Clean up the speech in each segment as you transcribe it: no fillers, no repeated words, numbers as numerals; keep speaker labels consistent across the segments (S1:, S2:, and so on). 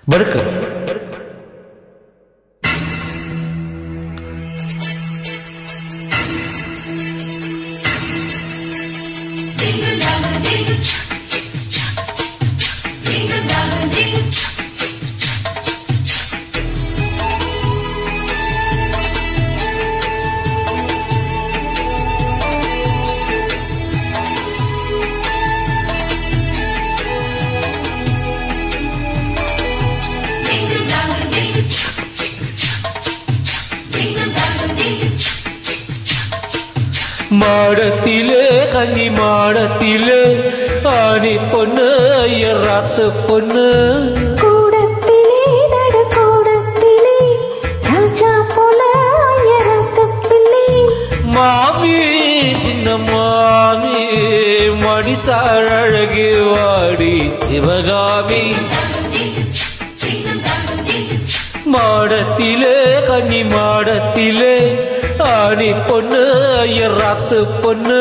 S1: வணக்கம். மாடத்திலே கன்னி மாடத்திலே ஆணி பொண்ணு ஐயராத்து பொண்ணு
S2: கூடத்திலே நடு கூடத்திலே ராஜா போல ஐயராத்து பிள்ளை
S1: மாமி சின்ன மாமி மடிசார் அழகி வாடி சிவகாமி மாடத்திலே கன்னி மாடத்திலே ஆணி பொண்ணு ஐயராத்து பொண்ணு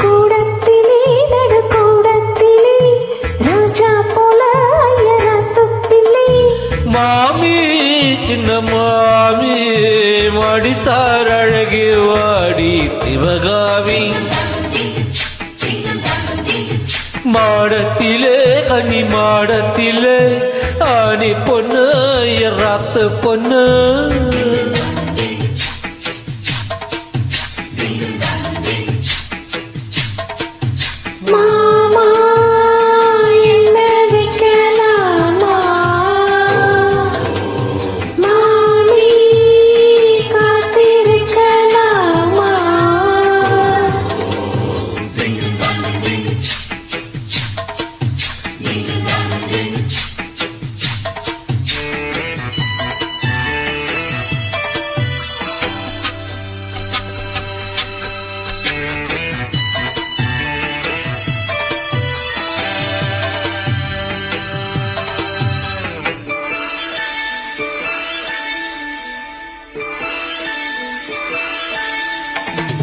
S2: கூடத்திலே நடு கூடத்திலே ராஜா போல ஐயராத்து பிள்ளை
S1: மாமி சின்ன மாமி மடிசார் அழகி வாடி சிவகாமி மாடத்திலே கன்னி மாடத்திலே ஆணி பொண்ணு ஐயராத்து பொண்ணு
S2: மாமா என்ன வைக்கலாமா மாமி காத்திருக்கலாமா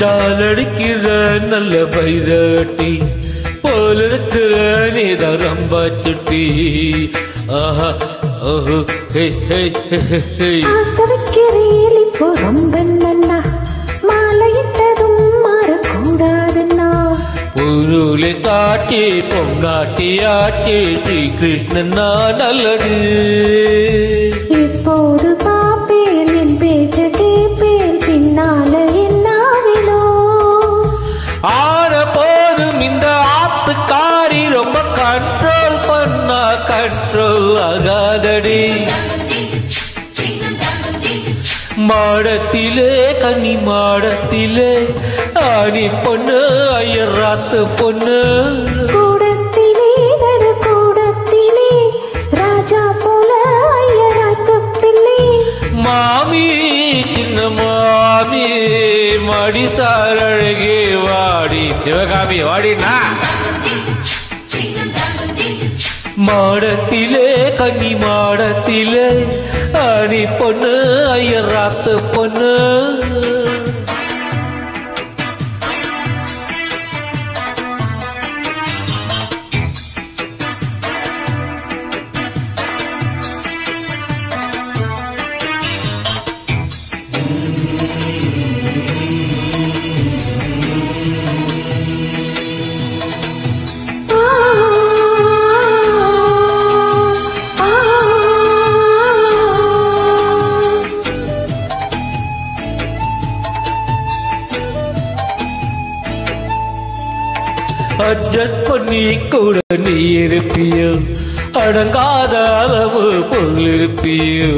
S1: டாலடிக்கிற நல்ல பைரட்டி போல இருக்கிற நீதான் ரொம்ப சுட்டி ஆஹா ஓஹோ ஹே ஹே ஹே
S2: ஆசைக்கிறேன் இப்போ ரொம்ப நன்னா மாலையிட்டதும் மாறக்கூடாதுன்னா
S1: பொருளை காட்டி பொங்காட்டி ஆட்டி ஸ்ரீ கிருஷ்ணன் நல்லது
S2: இப்போது பாப்பேன் என் பேச்ச கேப்பேன் பின்னால என்னாவிலோ
S1: ஆன போதும் இந்த ஆத்துக்காரி ரொம்ப கண்ட்ரோல் பண்ணா கண்ட்ரோல் ஆகாதடி மாடத்திலே கன்னி மாடத்திலே ஆணி பொண்ணு ஐயராத்து பொண்ணு
S2: கூடத்திலே நடு கூடத்திலே ராஜா போல ஐயராத்து பிள்ளை
S1: மாமி சின்ன மாமி மடிசார் அழகே வாடி சிவகாமி வாடினா மாடத்திலே கன்னி மாடத்திலே ஆணி பொண்ணு ஐயராத்து பொண்ணு அட்ஜஸ்ட் பண்ணி கூட நீ இருப்பியோ அடங்காத அளவு பொருள் இருப்பியோ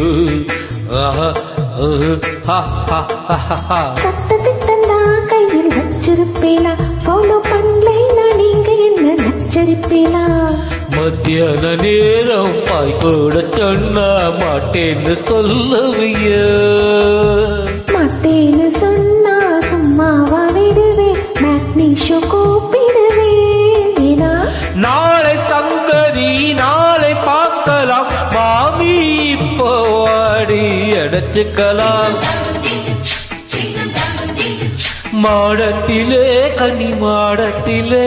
S2: சட்டத்திட்டந்தா கையில் வச்சிருப்பேலா ஃபாலோ பண்ணலைன்னா நீங்க என்ன நச்சரிப்பேலா
S1: மத்தியான நேரம் பாய் கூட சொன்னா மாட்டேன்னு சொல்லுவியோ
S2: மாட்டேன்னு சொன்னா சும்மாவா விடுவேன் மேக்னீஷோ கூப்பிடுவேன் ஏனா
S1: நாளை சங்கதி நாளை பார்க்கலாம் மாமி இப்போ வாடி அடைச்சுக்கலாம் மாடத்திலே கன்னி மாடத்திலே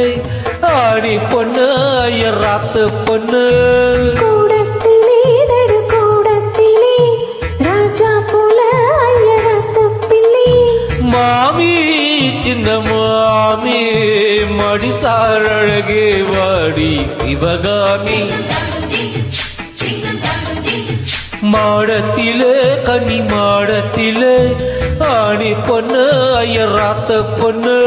S1: ஆணி பொண்ணு ஐயராத்து பொண்ணு
S2: கூடத்திலே நடு
S1: சாமி மடிசார் அழகே வாடி சிவகாமி மாடத்திலே கனி மாடத்திலே ஆணி பொண்ணு ஐயராத்த பொண்ணு